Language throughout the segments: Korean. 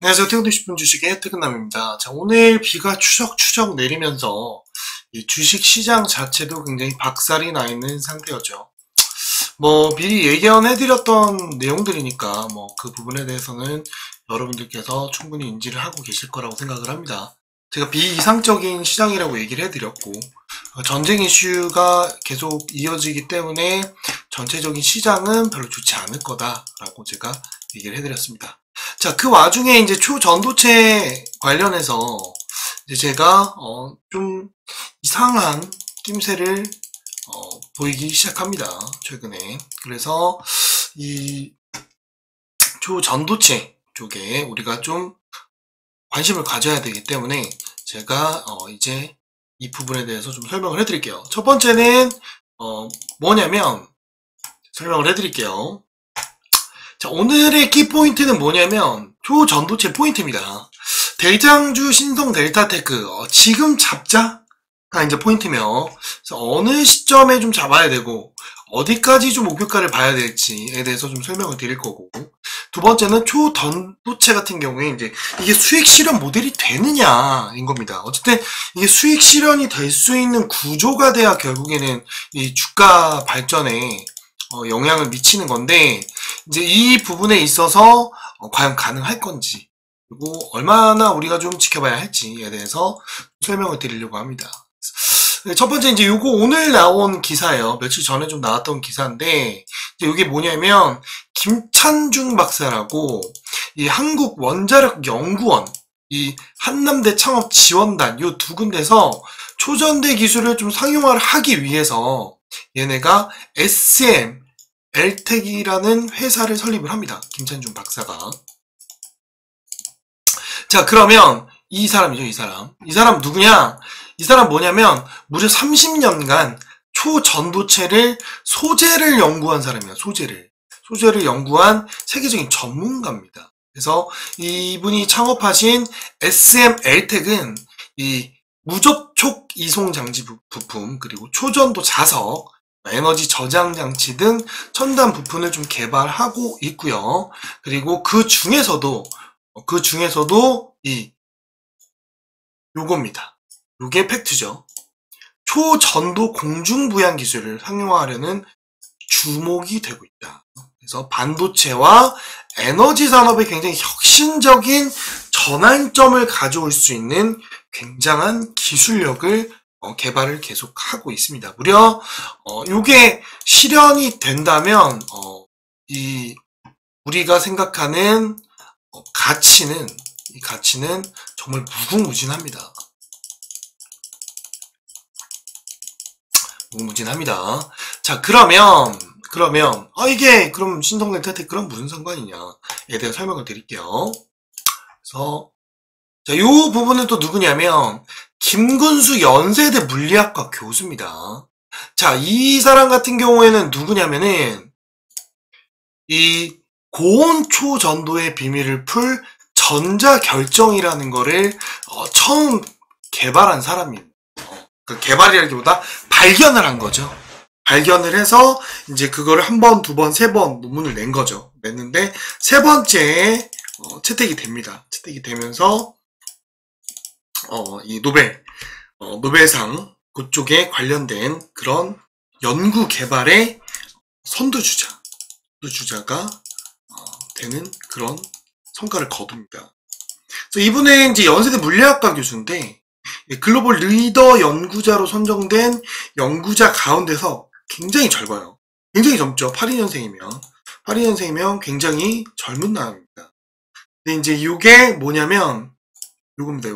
안녕하세요. 태우고 싶은 주식의 태근남입니다. 자, 오늘 비가 추적추적 내리면서 이 주식 시장 자체도 굉장히 박살이 나 있는 상태였죠. 미리 예견해드렸던 내용들이니까 그 부분에 대해서는 여러분들께서 충분히 인지를 하고 계실 거라고 생각을 합니다. 제가 비이상적인 시장이라고 얘기를 해드렸고, 전쟁 이슈가 계속 이어지기 때문에 전체적인 시장은 별로 좋지 않을 거다라고 제가 얘기를 해드렸습니다. 자, 그 와중에 이제 초전도체 관련해서 이제 제가 좀 이상한 낌새를 보이기 시작합니다. 최근에. 그래서 이 초전도체 쪽에 우리가 좀 관심을 가져야 되기 때문에 제가 이제 이 부분에 대해서 좀 설명을 해드릴게요. 첫 번째는 뭐냐면 설명을 해드릴게요. 자, 오늘의 키포인트는 뭐냐면 초전도체 포인트입니다. 대장주 신성 델타테크 지금 잡자가 이제 포인트며, 그래서 어느 시점에 좀 잡아야 되고 어디까지 좀 목표가를 봐야 될지에 대해서 좀 설명을 드릴 거고, 두 번째는 초전도체 같은 경우에 이제 이게 수익 실현 모델이 되느냐인 겁니다. 어쨌든 이게 수익 실현이 될 수 있는 구조가 돼야 결국에는 이 주가 발전에 영향을 미치는 건데, 이제 이 부분에 있어서 과연 가능할 건지, 그리고 얼마나 우리가 좀 지켜봐야 할지에 대해서 설명을 드리려고 합니다. 첫 번째 이제 요거 오늘 나온 기사예요. 며칠 전에 좀 나왔던 기사인데, 이제 이게 뭐냐면 김찬중 박사라고 이 한국 원자력 연구원, 이 한남대 창업 지원단 요 두 군데서 초전대 기술을 좀 상용화를 하기 위해서 얘네가 SM 엘텍이라는 회사를 설립을 합니다. 김찬중 박사가. 자, 그러면 이 사람이죠, 이 사람. 이 사람 누구냐? 이 사람 뭐냐면 무려 30년간 초전도체를 소재를 연구한 사람이에요. 소재를 연구한 세계적인 전문가입니다. 그래서 이분이 창업하신 SM 엘텍은 이 무접촉 이송 장치 부품, 그리고 초전도 자석, 에너지 저장 장치 등 첨단 부품을 좀 개발하고 있고요. 그리고 그 중에서도 요겁니다. 요게 팩트죠. 초전도 공중부양 기술을 상용화하려는 주목이 되고 있다. 그래서 반도체와 에너지 산업에 굉장히 혁신적인 전환점을 가져올 수 있는 굉장한 기술력을 개발을 계속하고 있습니다. 무려 요게 실현이 된다면 우리가 생각하는 이 가치는 정말 무궁무진합니다. 무궁무진합니다. 자, 그러면 이게 그럼 신성델타테크랑 무슨 상관이냐에 대해 설명을 드릴게요. 그래서 자, 요 부분은 또 누구냐면 김근수 연세대 물리학과 교수입니다. 자, 이 사람 같은 경우에는 누구냐면은 이 고온 초전도의 비밀을 풀 전자결정이라는 거를 처음 개발한 사람입니다. 그 개발이라기보다 발견을 한 거죠. 발견을 해서 이제 그거를 한 번, 두 번, 세 번 논문을 낸 거죠. 냈는데 세 번째에 채택이 됩니다. 채택이 되면서 이 노벨상 그쪽에 관련된 그런 연구 개발의 선두주자가 되는 그런 성과를 거둡니다. 그래서 이분은 이제 연세대 물리학과 교수인데 글로벌 리더 연구자로 선정된 연구자 가운데서 굉장히 젊어요. 굉장히 젊죠. 82년생이면 굉장히 젊은 나이입니다. 근데 이제 이게 뭐냐면 요겁니다.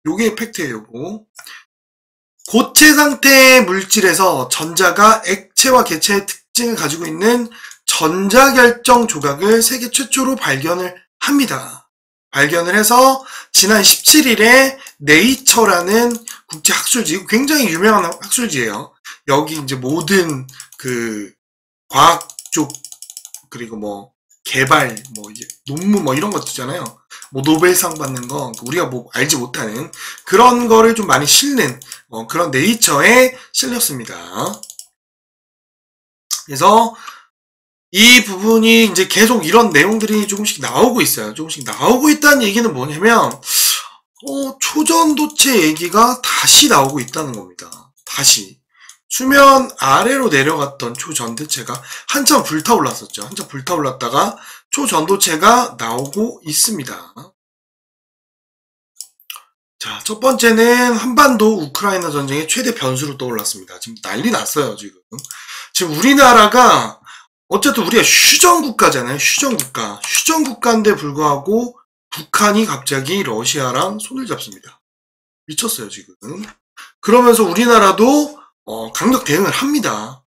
요게 팩트예요. 요거. 고체 상태의 물질에서 전자가 액체와 개체의 특징을 가지고 있는 전자결정 조각을 세계 최초로 발견을 합니다. 발견을 해서 지난 17일에 네이처라는 국제 학술지, 굉장히 유명한 학술지예요. 여기 이제 모든 그 과학 쪽, 그리고 개발, 논문 이런 것도 있잖아요. 노벨상 받는 거, 우리가 알지 못하는 그런 거를 좀 많이 실는 그런 네이처에 실렸습니다. 그래서 이 부분이 이제 계속 이런 내용들이 조금씩 나오고 있어요. 조금씩 나오고 있다는 얘기는 뭐냐면, 초전도체 얘기가 다시 나오고 있다는 겁니다. 다시. 수면 아래로 내려갔던 초전도체가 한참 불타올랐었죠. 한참 불타올랐다가 초전도체가 나오고 있습니다. 자, 첫 번째는 한반도 우크라이나 전쟁의 최대 변수로 떠올랐습니다. 지금 난리 났어요, 지금. 지금 우리나라가, 어쨌든 우리가 휴전국가잖아요, 휴전국가. 휴전국가인데 불구하고 북한이 갑자기 러시아랑 손을 잡습니다. 미쳤어요, 지금. 그러면서 우리나라도, 강력 대응을 합니다.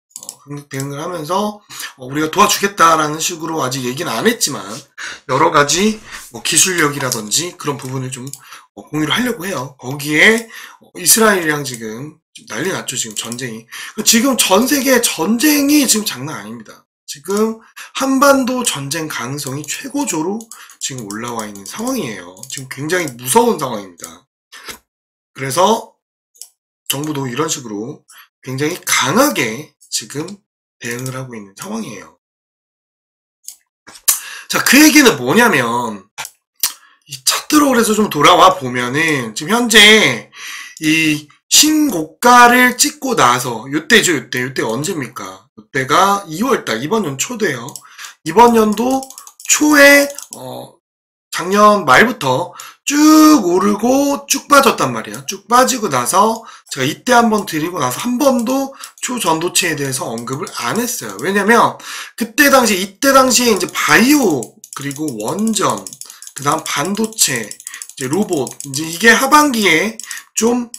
강력 대응을 하면서, 우리가 도와주겠다라는 식으로 아직 얘기는 안 했지만, 여러 가지, 기술력이라든지 그런 부분을 좀, 공유를 하려고 해요. 거기에, 이스라엘이랑 지금 난리 났죠, 지금 전쟁이. 지금 전 세계 전쟁이 지금 장난 아닙니다. 지금 한반도 전쟁 가능성이 최고조로 지금 올라와 있는 상황이에요. 지금 굉장히 무서운 상황입니다. 그래서 정부도 이런 식으로 굉장히 강하게 지금 대응을 하고 있는 상황이에요. 자, 그 얘기는 뭐냐면, 이 차트로 그래서 좀 돌아와 보면은, 지금 현재 이 신고가를 찍고 나서, 요때죠, 요때 언제입니까? 요때가 2월달, 이번 연 초돼요. 이번 연도 초에, 작년 말부터 쭉 오르고 쭉 빠졌단 말이에요. 쭉 빠지고 나서 제가 이때 한번 드리고 나서 한 번도 초전도체에 대해서 언급을 안 했어요. 왜냐면 이때 당시에 이제 바이오 그리고 원전 그다음 반도체 이제 로봇 이제 이게 하반기에 좀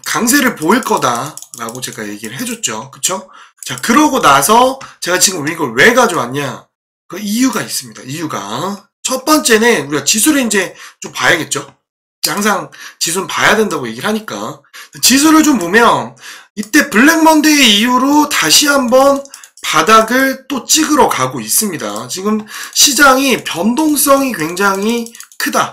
강세를 보일 거다라고 제가 얘기를 해줬죠. 그쵸? 자, 그러고 나서 제가 지금 이걸 왜 가져왔냐? 그 이유가 있습니다. 이유가. 첫 번째는 우리가 지수를 이제 좀 봐야겠죠. 항상 지수는 봐야 된다고 얘기를 하니까. 지수를 좀 보면 이때 블랙 먼데이 이후로 다시 한번 바닥을 또 찍으러 가고 있습니다. 지금 시장이 변동성이 굉장히 크다.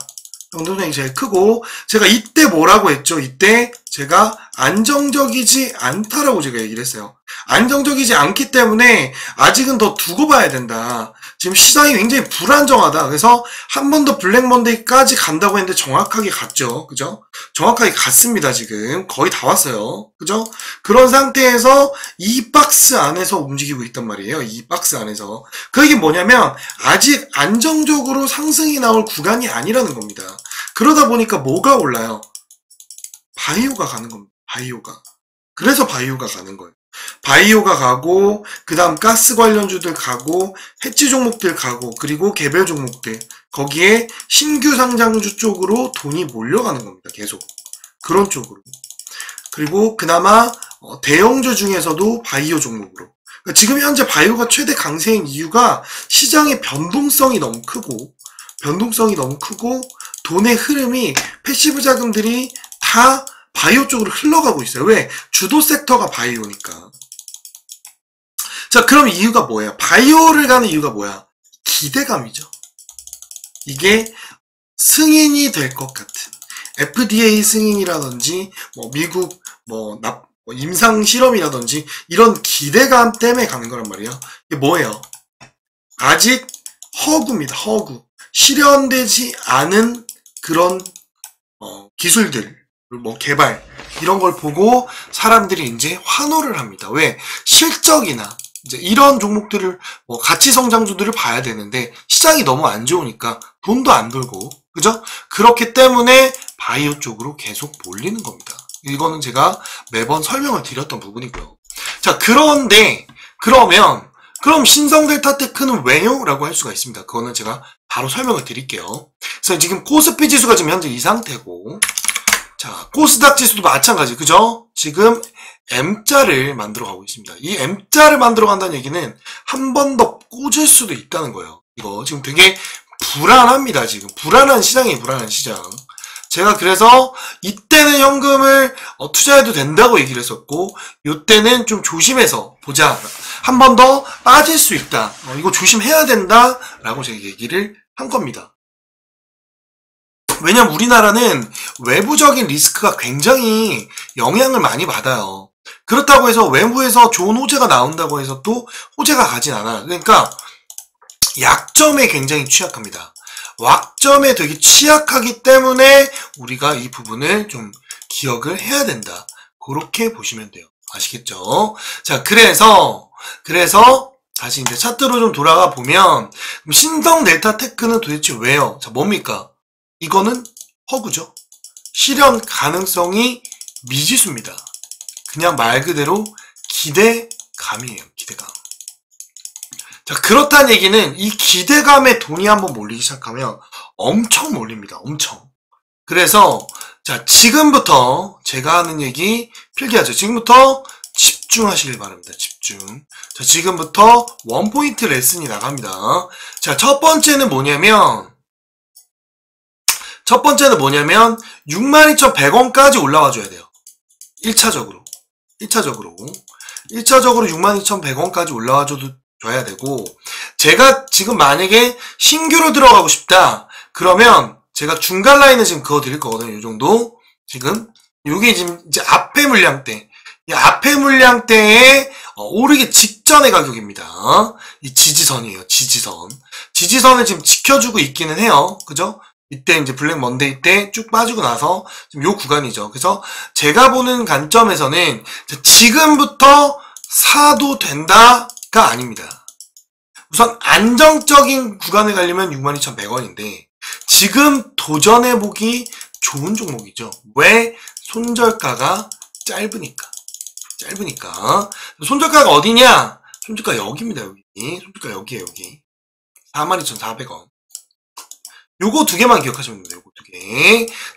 변동성이 제일 크고 제가 이때 뭐라고 했죠? 이때 제가 안정적이지 않다라고 제가 얘기를 했어요. 안정적이지 않기 때문에 아직은 더 두고 봐야 된다. 지금 시장이 굉장히 불안정하다. 그래서 한 번 더 블랙 먼데이까지 간다고 했는데 정확하게 갔죠. 그죠? 정확하게 갔습니다. 지금 거의 다 왔어요. 그죠? 그런 상태에서 이 박스 안에서 움직이고 있단 말이에요. 이 박스 안에서. 그 얘기는 뭐냐면 아직 안정적으로 상승이 나올 구간이 아니라는 겁니다. 그러다 보니까 뭐가 올라요? 바이오가 가는 겁니다. 바이오가. 그래서 바이오가 가는 거예요. 바이오가 가고 그 다음 가스 관련주들 가고 해치 종목들 가고 그리고 개별 종목들 거기에 신규 상장주 쪽으로 돈이 몰려가는 겁니다. 계속 그런 쪽으로. 그리고 그나마 대형주 중에서도 바이오 종목으로. 그러니까 지금 현재 바이오가 최대 강세인 이유가 시장의 변동성이 너무 크고 돈의 흐름이 패시브 자금들이 다 바이오 쪽으로 흘러가고 있어요. 왜? 주도 섹터가 바이오니까. 자, 그럼 이유가 뭐예요? 바이오를 가는 이유가 뭐야? 기대감이죠. 이게 승인이 될 것 같은 FDA 승인이라든지 미국 임상 실험이라든지 이런 기대감 때문에 가는 거란 말이에요. 이게 뭐예요? 아직 허구입니다. 허구. 실현되지 않은 그런 기술들 개발 이런 걸 보고 사람들이 이제 환호를 합니다. 왜? 실적이나 이제 이런 종목들을 가치 성장주들을 봐야 되는데 시장이 너무 안 좋으니까 돈도 안 돌고 그죠? 그렇기 때문에 바이오 쪽으로 계속 몰리는 겁니다. 이거는 제가 매번 설명을 드렸던 부분이고요. 자, 그런데 그럼 신성델타테크는 왜요? 라고 할 수가 있습니다. 그거는 제가 바로 설명을 드릴게요. 그래서 지금 코스피 지수가 지금 현재 이 상태고 자, 코스닥 지수도 마찬가지, 그죠? 지금 M자를 만들어 가고 있습니다. 이 M자를 만들어 간다는 얘기는 한 번 더 꽂을 수도 있다는 거예요. 이거 지금 되게 불안합니다, 지금. 불안한 시장. 제가 그래서 이때는 현금을 투자해도 된다고 얘기를 했었고, 이때는 좀 조심해서 보자. 한 번 더 빠질 수 있다. 이거 조심해야 된다. 라고 제가 얘기를 한 겁니다. 왜냐면 우리나라는 외부적인 리스크가 굉장히 영향을 많이 받아요. 그렇다고 해서 외부에서 좋은 호재가 나온다고 해서 또 호재가 가진 않아요. 그러니까 약점에 굉장히 취약합니다. 약점에 되게 취약하기 때문에 우리가 이 부분을 좀 기억을 해야 된다. 그렇게 보시면 돼요. 아시겠죠? 자, 그래서 다시 이제 차트로 좀 돌아가 보면 신성 델타 테크는 도대체 왜요? 자, 뭡니까? 이거는 허구죠. 실현 가능성이 미지수입니다. 그냥 말 그대로 기대감이에요. 기대감. 자, 그렇다는 얘기는 이 기대감에 돈이 한번 몰리기 시작하면 엄청 몰립니다. 엄청. 그래서 자, 지금부터 제가 하는 얘기 필기하죠. 지금부터 집중하시길 바랍니다. 집중. 자, 지금부터 원포인트 레슨이 나갑니다. 자, 첫 번째는 뭐냐면 62,100원까지 올라와 줘야 돼요. 1차적으로 62,100원까지 올라와 줘야 되고, 제가 지금 만약에 신규로 들어가고 싶다 그러면 제가 중간 라인을 지금 그어 드릴 거거든요. 이 정도. 지금 이게 지금 이제 앞에 물량대, 이 앞에 물량대에 오르기 직전의 가격입니다. 이 지지선이에요. 지지선을 지금 지켜주고 있기는 해요. 그죠? 이때 이제 블랙 먼데이 때 쭉 빠지고 나서 지금 요 구간이죠. 그래서 제가 보는 관점에서는 지금부터 사도 된다가 아닙니다. 우선 안정적인 구간을 가려면 62,100원인데 지금 도전해보기 좋은 종목이죠. 왜? 손절가가 짧으니까. 손절가가 어디냐? 손절가 여기입니다. 여기. 손절가 여기에요. 여기. 42,400원. 요거 두 개만 기억하시면 됩니다.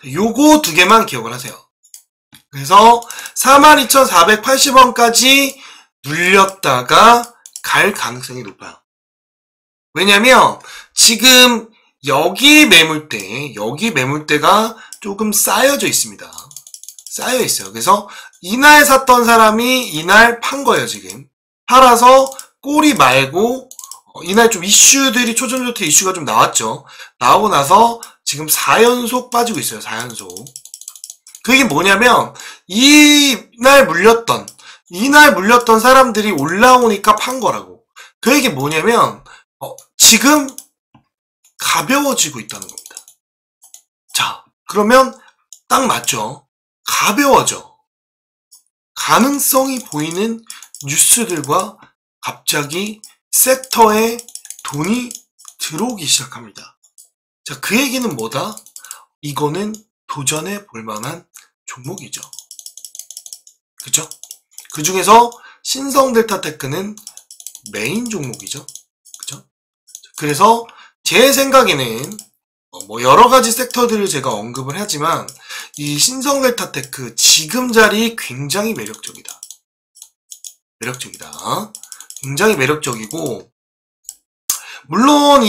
요거 두 개만 기억을 하세요. 그래서 42,480원까지 눌렸다가 갈 가능성이 높아요. 왜냐면 지금 여기 매물대가 조금 쌓여져 있습니다. 쌓여 있어요. 그래서 이날 샀던 사람이 이날 판 거예요. 지금 팔아서 꼬리 말고 이날 좀 이슈들이 초전조태 이슈가 좀 나왔죠. 나오고 나서 지금 4연속 빠지고 있어요. 4연속. 그게 뭐냐면 이날 물렸던 사람들이 올라오니까 판 거라고. 그 얘기 뭐냐면 지금 가벼워지고 있다는 겁니다. 자, 그러면 딱 맞죠? 가벼워져. 가능성이 보이는 뉴스들과 갑자기 섹터에 돈이 들어오기 시작합니다. 자, 그 얘기는 뭐다? 이거는 도전해 볼 만한 종목이죠. 그쵸? 그 중에서 신성 델타 테크는 메인 종목이죠. 그쵸? 그래서 제 생각에는 뭐 여러 가지 섹터들을 제가 언급을 하지만 이 신성 델타 테크 지금 자리 굉장히 매력적이다. 굉장히 매력적이고, 물론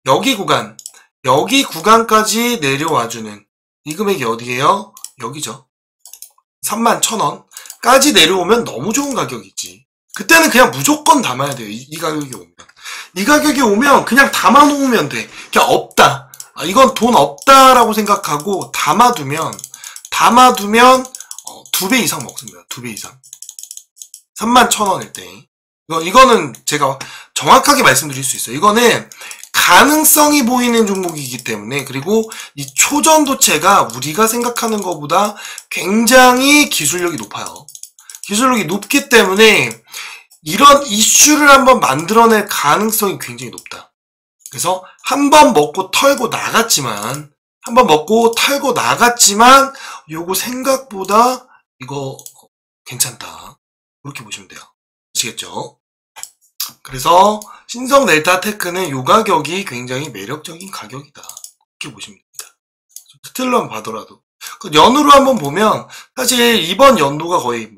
여기 구간까지 내려와주는 이 금액이 어디예요? 여기죠. 31,000원까지 내려오면 너무 좋은 가격이지. 그때는 그냥 무조건 담아야 돼요. 이 가격이 오면. 이 가격이 오면 그냥 담아놓으면 돼. 그냥 없다. 이건 돈 없다라고 생각하고 담아두면 2배 이상 먹습니다. 2배 이상. 31,000원일 때. 이거는 제가 정확하게 말씀드릴 수 있어요. 이거는 가능성이 보이는 종목이기 때문에, 그리고 이 초전도체가 우리가 생각하는 것보다 굉장히 기술력이 높아요. 기술력이 높기 때문에 이런 이슈를 한번 만들어낼 가능성이 굉장히 높다. 그래서 한번 먹고 털고 나갔지만 요거 생각보다 이거 괜찮다. 그렇게 보시면 돼요. 아시겠죠? 그래서 신성 델타 테크는 요 가격이 굉장히 매력적인 가격이다. 그렇게 보시면 됩니다. 스틸러 봐더라도. 연으로 한번 보면 사실 이번 연도가 거의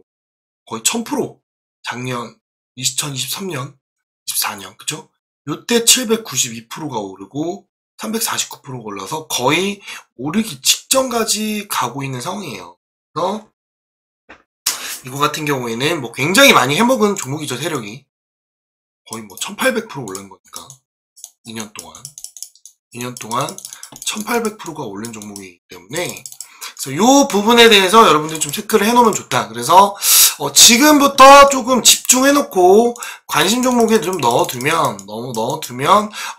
1000%. 작년 2023년, 24년, 그쵸? 요때 792%가 오르고 349%가 올라서 거의 오르기 직전까지 가고 있는 상황이에요. 그래서 이거 같은 경우에는 뭐 굉장히 많이 해먹은 종목이죠. 세력이 거의 1800% 오른 거니까 2년 동안 1800%가 오른 종목이기 때문에, 그래서 요 부분에 대해서 여러분들 좀 체크를 해놓으면 좋다. 그래서 지금부터 조금 집중해놓고 관심 종목에 좀 넣어두면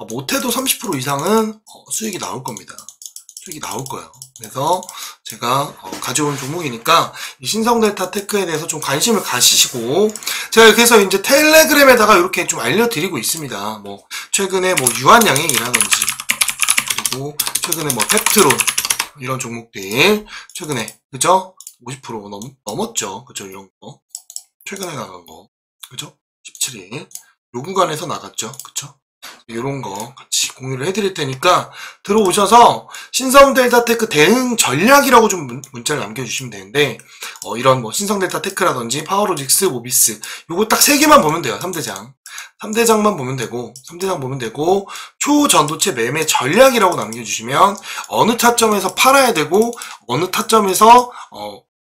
못해도 30% 이상은 수익이 나올 겁니다. 수익이 나올 거예요. 그래서 제가 가져온 종목이니까 이 신성델타 테크에 대해서 좀 관심을 가지시고, 제가 그래서 이제 텔레그램에다가 이렇게 좀 알려드리고 있습니다. 뭐 최근에 뭐 유한양행이라든지, 그리고 최근에 뭐 펩트론 이런 종목들 최근에 그죠? 50% 넘었죠. 그죠? 이런 거 최근에 나간 거 그죠? 17일 요 구간에서 나갔죠. 그쵸? 이런 거 같이 공유를 해드릴 테니까 들어오셔서 신성델타테크 대응 전략이라고 좀 문자를 남겨주시면 되는데, 이런 뭐 신성델타테크라든지 파워로직스, 모비스 요거 딱 3개만 보면 돼요. 3대장만 보면 되고, 3대장 보면 되고, 초전도체 매매 전략이라고 남겨주시면 어느 타점에서 팔아야 되고 어느 타점에서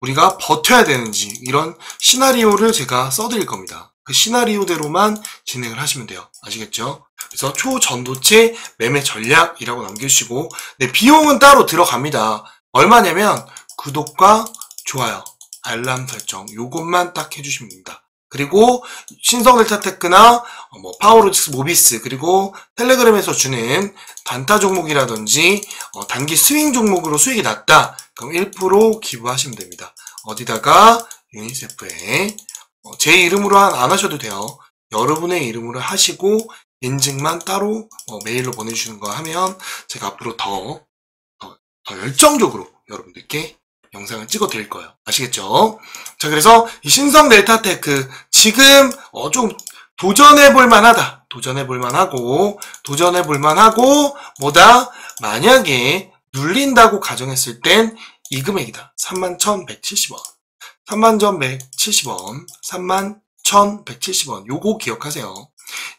우리가 버텨야 되는지 이런 시나리오를 제가 써드릴 겁니다. 그 시나리오대로만 진행을 하시면 돼요. 아시겠죠? 그래서 초전도체 매매 전략이라고 남겨주시고, 네, 비용은 따로 들어갑니다. 얼마냐면 구독과 좋아요, 알람 설정 요것만 딱 해주시면 됩니다. 그리고 신성델타테크나 뭐 파워로직스, 모비스, 그리고 텔레그램에서 주는 단타 종목이라든지 단기 스윙 종목으로 수익이 났다, 그럼 1% 기부하시면 됩니다. 어디다가 유니세프에 제 이름으로 안 하셔도 돼요. 여러분의 이름으로 하시고 인증만 따로 메일로 보내주시는 거 하면 제가 앞으로 더 열정적으로 여러분들께 영상을 찍어 드릴 거예요. 아시겠죠? 자, 그래서 이 신성델타테크 지금 좀 도전해 볼 만하다. 도전해 볼 만하고 뭐다? 만약에 눌린다고 가정했을 땐 이 금액이다. 31,170원. 31,170원. 31,170원. 요거 기억하세요.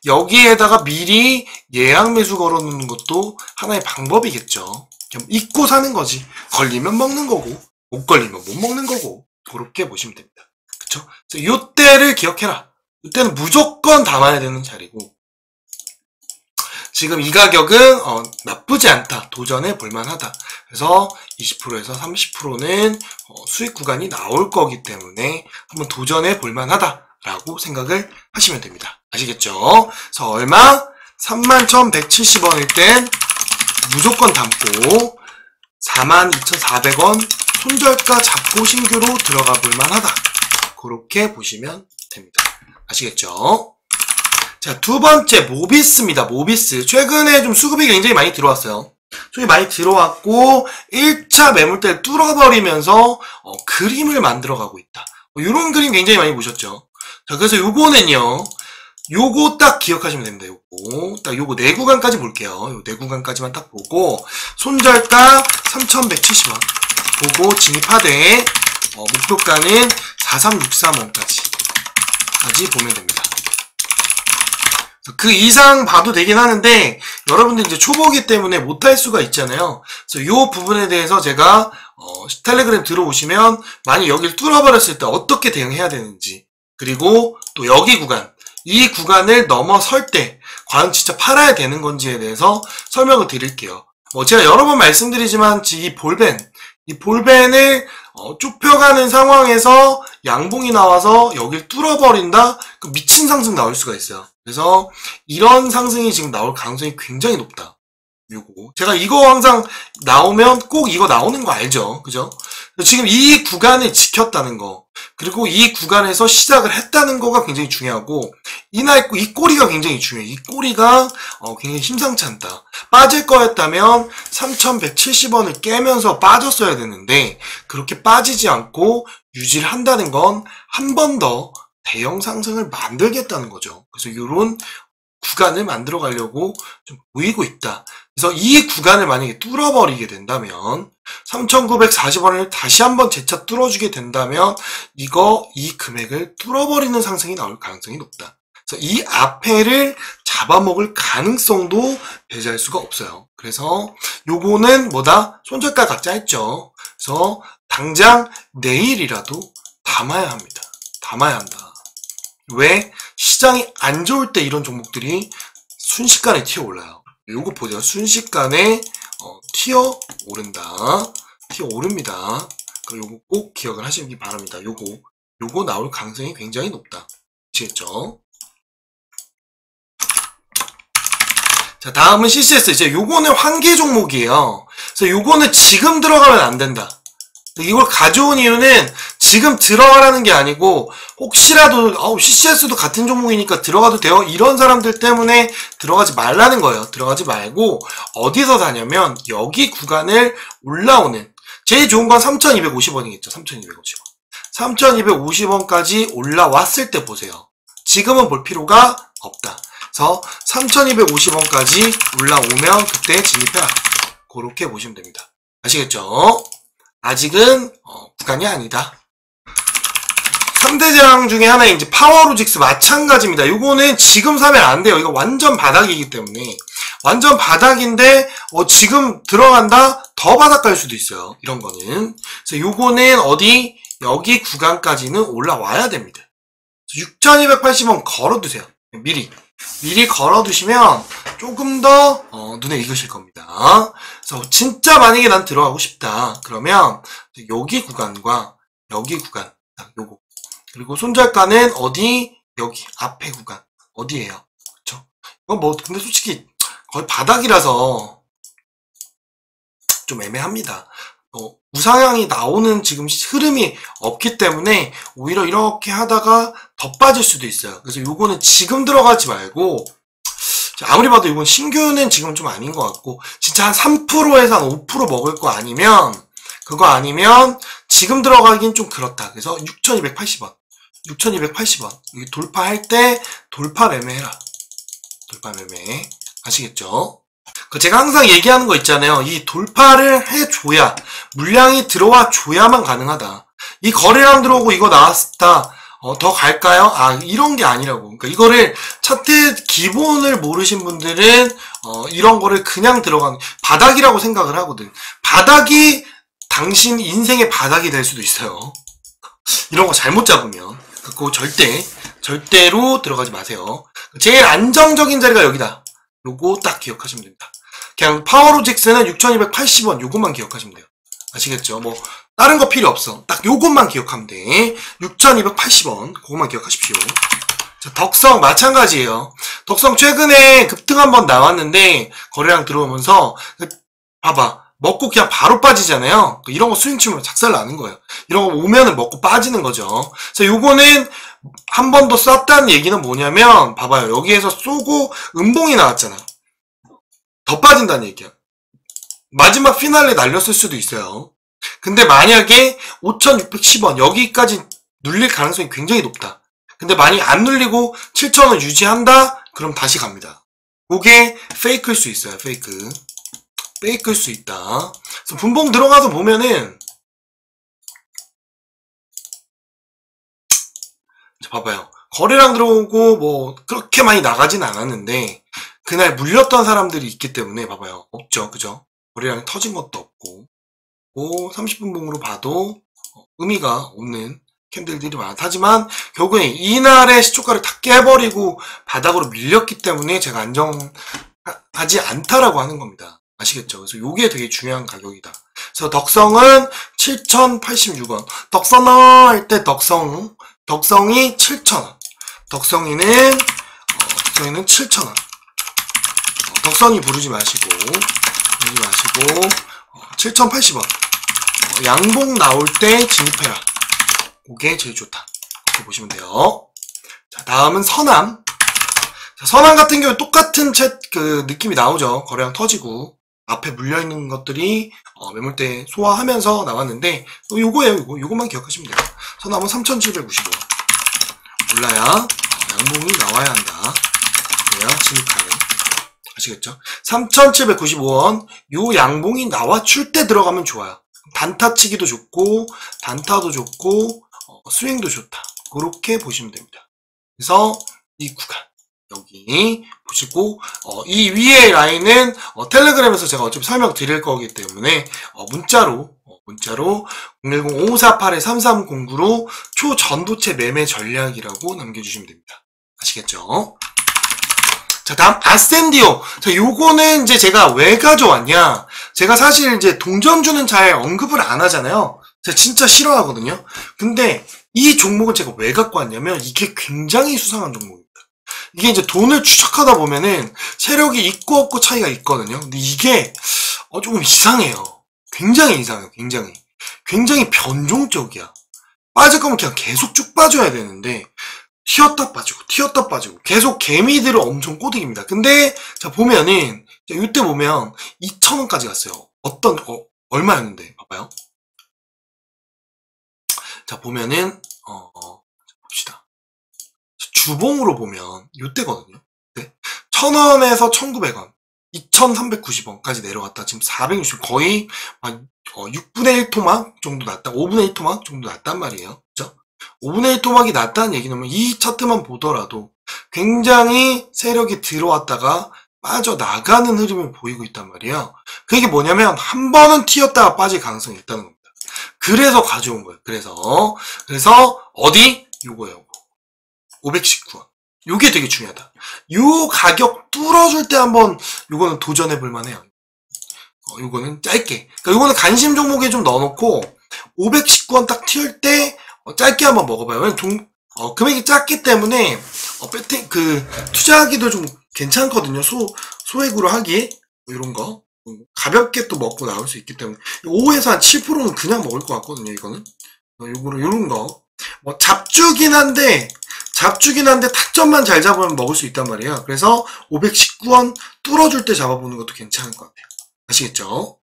여기에다가 미리 예약 매수 걸어 놓는 것도 하나의 방법이겠죠. 잊고 사는 거지. 걸리면 먹는 거고, 못 걸리면 못 먹는 거고, 그렇게 보시면 됩니다. 그쵸? 그래서 요때를 기억해라. 이때는 무조건 담아야 되는 자리고, 지금 이 가격은 나쁘지 않다. 도전해 볼만하다. 그래서 20%에서 30%는 수익 구간이 나올 거기 때문에 한번 도전해 볼만하다 라고 생각을 하시면 됩니다. 아시겠죠? 그래서 얼마? 31,170원일 땐 무조건 담고 42,400원 손절가 잡고 신규로 들어가 볼만하다. 그렇게 보시면 됩니다. 아시겠죠? 자, 두 번째 모비스입니다. 모비스. 최근에 좀 수급이 굉장히 많이 들어왔어요. 수급이 많이 들어왔고 1차 매물대를 뚫어버리면서 그림을 만들어가고 있다. 이런 그림 굉장히 많이 보셨죠? 자, 그래서 요거는요, 요거 딱 기억하시면 됩니다. 요거 네 구간까지 볼게요. 요 네 구간까지만 딱 보고 손절가 3,170원 보고 진입하되 목표가는 4363원까지 보면 됩니다. 그 이상 봐도 되긴 하는데 여러분들 이제 초보기 때문에 못할 수가 있잖아요. 그래서 요 부분에 대해서 제가 텔레그램 들어오시면 만약 여기를 뚫어버렸을 때 어떻게 대응해야 되는지, 그리고 또 여기 구간, 이 구간을 넘어설 때 과연 진짜 팔아야 되는 건지에 대해서 설명을 드릴게요. 제가 여러 번 말씀드리지만 이 볼벤을 좁혀가는 상황에서 양봉이 나와서 여길 뚫어버린다? 그럼 미친 상승 나올 수가 있어요. 그래서 이런 상승이 지금 나올 가능성이 굉장히 높다. 요거 제가 이거 항상 나오면 꼭 이거 나오는 거 알죠? 그죠? 지금 이 구간을 지켰다는 거, 그리고 이 구간에서 시작을 했다는 거가 굉장히 중요하고, 이 꼬리가 굉장히 중요해요. 이 꼬리가 굉장히 심상치 않다. 빠질 거였다면 3,170원을 깨면서 빠졌어야 되는데 그렇게 빠지지 않고 유지를 한다는 건 한 번 더 대형 상승을 만들겠다는 거죠. 그래서 이런 구간을 만들어 가려고 좀 보이고 있다. 그래서 이 구간을 만약에 뚫어버리게 된다면 3,940원을 다시 한번 재차 뚫어주게 된다면 이 금액을 뚫어버리는 상승이 나올 가능성이 높다. 그래서 이 앞에를 잡아먹을 가능성도 배제할 수가 없어요. 그래서 요거는 뭐다? 손절가가 짧죠. 그래서 당장 내일이라도 담아야 합니다. 담아야 한다. 왜? 시장이 안 좋을 때 이런 종목들이 순식간에 튀어올라요. 요거 보세요. 순식간에 튀어오른다. 튀어오릅니다. 그럼 요거 꼭 기억을 하시기 바랍니다. 요거 요거 나올 가능성이 굉장히 높다. 아시겠죠? 자, 다음은 CCS. 이제 요거는 환기 종목이에요. 그래서 요거는 지금 들어가면 안 된다. 이걸 가져온 이유는 지금 들어가라는 게 아니고 혹시라도 CCS도 같은 종목이니까 들어가도 돼요 이런 사람들 때문에 들어가지 말라는 거예요. 들어가지 말고 어디서 사냐면 여기 구간을 올라오는 제일 좋은 건 3250원이겠죠. 3250원 3250원까지 올라왔을 때 보세요. 지금은 볼 필요가 없다. 그래서 3250원까지 올라오면 그때 진입해라. 그렇게 보시면 됩니다. 아시겠죠? 아직은 구간이 아니다. 3대 재앙 중에 하나인 이제 파워로직스 마찬가지입니다. 요거는 지금 사면 안 돼요. 이거 완전 바닥이기 때문에. 완전 바닥인데 지금 들어간다? 더 바닥 갈 수도 있어요. 이런 거는. 그래서 요거는 어디? 여기 구간까지는 올라와야 됩니다. 6280원 걸어두세요. 미리 걸어두시면 조금 더 눈에 익으실 겁니다. 그래서 진짜 만약에 난 들어가고 싶다. 그러면 여기 구간과 여기 구간 요거 그리고 손절가는 어디? 여기 앞에 구간 어디예요? 그쵸? 이건 뭐 근데 솔직히 거의 바닥이라서 좀 애매합니다. 우상향이 나오는 지금 흐름이 없기 때문에 오히려 이렇게 하다가 더 빠질 수도 있어요. 그래서 요거는 지금 들어가지 말고 아무리 봐도 이건 신규는 지금 좀 아닌 것 같고 진짜 한 3%에서 한 5% 먹을 거 아니면 그거 아니면 지금 들어가긴 좀 그렇다. 그래서 6280원 여기 돌파할 때 돌파 매매해라. 돌파 매매 아시겠죠? 제가 항상 얘기하는 거 있잖아요. 이 돌파를 해줘야 물량이 들어와 줘야만 가능하다. 이 거래량 들어오고 이거 나왔다. 더 갈까요? 이런 게 아니라고. 그러니까 이거를 차트 기본을 모르신 분들은 이런 거를 그냥 들어가는 바닥이라고 생각을 하거든. 바닥이 당신 인생의 바닥이 될 수도 있어요. 이런 거 잘못 잡으면. 그거 절대로 들어가지 마세요. 제일 안정적인 자리가 여기다. 요거 딱 기억하시면 됩니다. 그냥 파워로직스는 6280원 요것만 기억하시면 돼요. 아시겠죠? 뭐 다른 거 필요 없어. 딱 요것만 기억하면 돼. 6280원 그것만 기억하십시오. 자, 덕성 마찬가지예요. 덕성 최근에 급등 한번 나왔는데 거래량 들어오면서 봐봐. 먹고 그냥 바로 빠지잖아요. 이런 거 스윙 치면 작살 나는 거예요. 이런 거 오면은 먹고 빠지는 거죠. 그래서 요거는 한 번 더 쐈다는 얘기는 뭐냐면 봐봐요. 여기에서 쏘고 음봉이 나왔잖아. 더 빠진다는 얘기야. 마지막 피날레 날렸을 수도 있어요. 근데 만약에 5610원 여기까지 눌릴 가능성이 굉장히 높다. 근데 만약에 안 눌리고 7000원 유지한다? 그럼 다시 갑니다. 그게 페이크일 수 있어요. 페이크일 수 있다. 그래서 분봉 들어가서 보면은 자, 봐봐요. 거래량 들어오고 뭐 그렇게 많이 나가진 않았는데 그날 물렸던 사람들이 있기 때문에 봐봐요. 없죠. 그죠? 거래량이 터진 것도 없고 30분 봉으로 봐도 의미가 없는 캔들들이 많다. 하지만 결국에 이날의 시초가를 다 깨버리고 바닥으로 밀렸기 때문에 제가 안정하지 않다라고 하는 겁니다. 아시겠죠? 그래서 요게 되게 중요한 가격이다. 그래서 덕성은 7086원. 덕성어 할 때 덕성이 7000원. 덕성이는 7000원. 덕성이 부르지 마시고 7080원. 양봉 나올 때 진입해라. 그게 제일 좋다. 그렇게 보시면 돼요. 자, 다음은 서남. 자, 서남 같은 경우에 똑같은 느낌이 나오죠. 거래량 터지고 앞에 물려있는 것들이 매물대 소화하면서 나왔는데 요거예요. 요것만 기억하시면 돼요. 서남은 3795원. 올라야 양봉이 나와야 한다. 그래야 진입하는. 아시겠죠? 3795원 요 양봉이 나와줄 때 들어가면 좋아요. 단타치기도 좋고 단타도 좋고 스윙도 좋다. 그렇게 보시면 됩니다. 그래서 이 구간 여기 보시고 이 위에 라인은 텔레그램에서 제가 어차피 설명 드릴 거기 때문에 문자로 010-5481-3309로 초전도체 매매 전략이라고 남겨주시면 됩니다. 아시겠죠? 자, 다음 아센디오. 자, 요거는 이제 제가 왜 가져왔냐? 제가 사실 이제 동전주는 잘 언급을 안 하잖아요. 제가 진짜 싫어하거든요. 근데 이 종목은 제가 왜 갖고 왔냐면 이게 굉장히 수상한 종목입니다. 이게 이제 돈을 추적하다 보면은 세력이 있고 없고 차이가 있거든요. 근데 이게 조금 이상해요. 굉장히 이상해요. 굉장히 변종적이야. 빠질 거면 그냥 계속 쭉 빠져야 되는데 튀었다 빠지고 계속 개미들을 엄청 꼬드깁니다. 근데 자 보면은 이때 보면 2,000원까지 갔어요. 얼마였는데 봐봐요. 자 보면은 봅시다. 주봉으로 보면 이때거든요. 네. 1,000원에서 1,900원, 2,390원까지 내려갔다 지금 460 거의 한 6분의 1 토막 정도 났다, 5분의 1 토막 정도 났단 말이에요. 그죠? 5분의 1 토막이 났다는 얘기는 이 차트만 보더라도 굉장히 세력이 들어왔다가 빠져나가는 흐름을 보이고 있단 말이에요. 그게 뭐냐면 한 번은 튀었다가 빠질 가능성이 있다는 겁니다. 그래서 가져온 거예요. 그래서 어디? 요거예요. 519원. 요게 되게 중요하다. 요 가격 뚫어줄 때 한번 요거는 도전해 볼 만해요. 요거는 짧게. 그러니까 요거는 관심 종목에 좀 넣어놓고 519원 딱 튀을 때 짧게 한번 먹어봐요. 왜냐면 금액이 작기 때문에 투자하기도 좀 괜찮거든요. 소액으로 하기 이런 거 가볍게 또 먹고 나올 수 있기 때문에 5에서 한 7%는 그냥 먹을 것 같거든요. 이거는 요런 거 잡주긴 한데 타점만 잘 잡으면 먹을 수 있단 말이에요. 그래서 519원 뚫어줄 때 잡아보는 것도 괜찮을 것 같아요. 아시겠죠?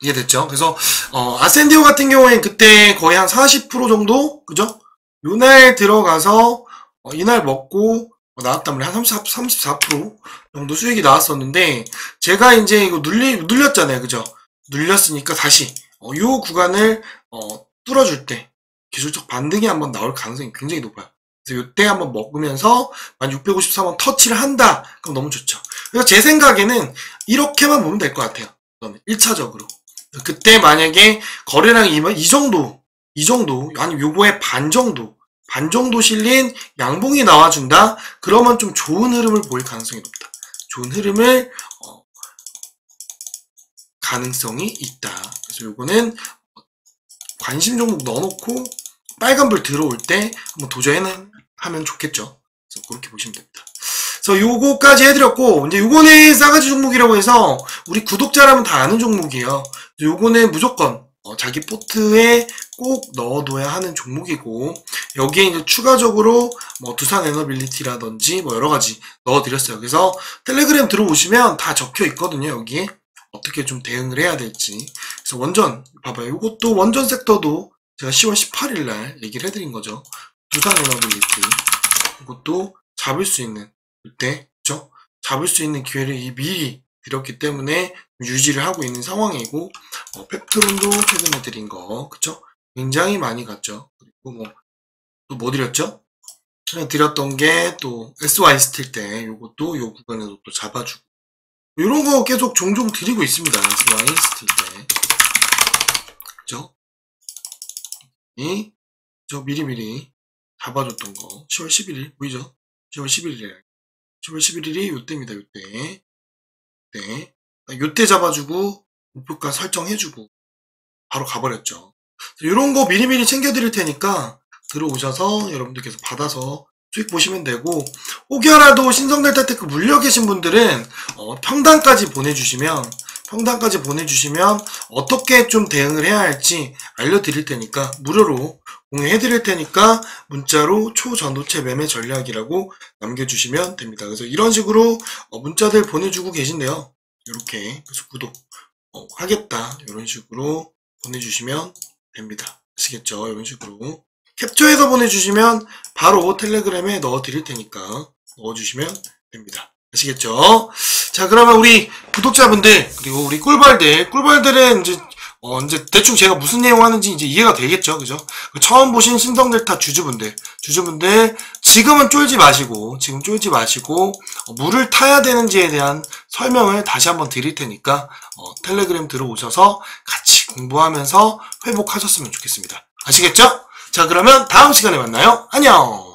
이해됐죠? 그래서 아센디오 같은 경우엔 그때 거의 한 40% 정도? 그죠? 요날 들어가서 이날 먹고 나왔단 말이에요. 한 34% 정도 수익이 나왔었는데 제가 이제 이거 눌렸잖아요. 그죠? 눌렸으니까 다시 요 구간을 뚫어줄 때 기술적 반등이 한번 나올 가능성이 굉장히 높아요. 그래서 요때 한번 먹으면서 1653원 터치를 한다. 그럼 너무 좋죠. 그래서 제 생각에는 이렇게만 보면 될 것 같아요. 1차적으로. 그때 만약에 거래량이 이 정도 아니면 요거의 반 정도 실린 양봉이 나와준다. 그러면 좀 좋은 흐름을 보일 가능성이 높다. 좋은 흐름을 가능성이 있다. 그래서 요거는 관심 종목 넣어놓고 빨간불 들어올 때 한번 도전하면 좋겠죠. 그래서 그렇게 보시면 됩니다. 그래서 요거까지 해드렸고, 이제 요거는 싸가지 종목이라고 해서 우리 구독자라면 다 아는 종목이에요. 요거는 무조건 자기 포트에 꼭 넣어둬야 하는 종목이고, 여기에 이제 추가적으로 두산 에너빌리티라든지 여러 가지 넣어드렸어요. 그래서 텔레그램 들어오시면 다 적혀 있거든요. 여기에 어떻게 좀 대응을 해야 될지. 그래서 원전 봐봐요. 요것도 원전 섹터도 제가 10월 18일 날 얘기를 해드린 거죠. 두산 에너빌리티 이것도 잡을 수 있는 그때 그쵸? 잡을 수 있는 기회를 미리 드렸기 때문에 유지를 하고 있는 상황이고, 펩트론도 최근에 드린 거 그쵸? 굉장히 많이 갔죠. 그리고 또 뭐 드렸죠? 최근에 드렸던 게 또 SY 스틸 때 요것도 요 구간에도 또 잡아주고 이런 거 계속 종종 드리고 있습니다. SY 스틸 때 그쵸? 저 미리미리 잡아줬던 거 10월 11일 보이죠? 10월 11일이 요때입니다. 요때 잡아주고 목표가 설정해주고 바로 가버렸죠. 이런 거 미리미리 챙겨드릴 테니까 들어오셔서 여러분들 계속 받아서 수익 보시면 되고, 혹여라도 신성델타테크 물려 계신 분들은 평단까지 보내주시면 어떻게 좀 대응을 해야 할지 알려드릴 테니까 무료로 공유해드릴 테니까 문자로 초전도체 매매 전략이라고 남겨주시면 됩니다. 그래서 이런 식으로 문자들 보내주고 계신데요. 이렇게 그래서 구독 하겠다 이런 식으로 보내주시면 됩니다. 아시겠죠? 이런 식으로 캡처해서 보내주시면 바로 텔레그램에 넣어드릴 테니까 넣어주시면 됩니다. 아시겠죠? 자, 그러면 우리 구독자분들 그리고 우리 꿀벌들은 이제 대충 제가 무슨 내용 하는지 이제 이해가 되겠죠? 그죠? 처음 보신 신성델타 주주분들 지금은 쫄지 마시고 물을 타야 되는지에 대한 설명을 다시 한번 드릴 테니까 텔레그램 들어오셔서 같이 공부하면서 회복하셨으면 좋겠습니다. 아시겠죠? 자, 그러면 다음 시간에 만나요. 안녕!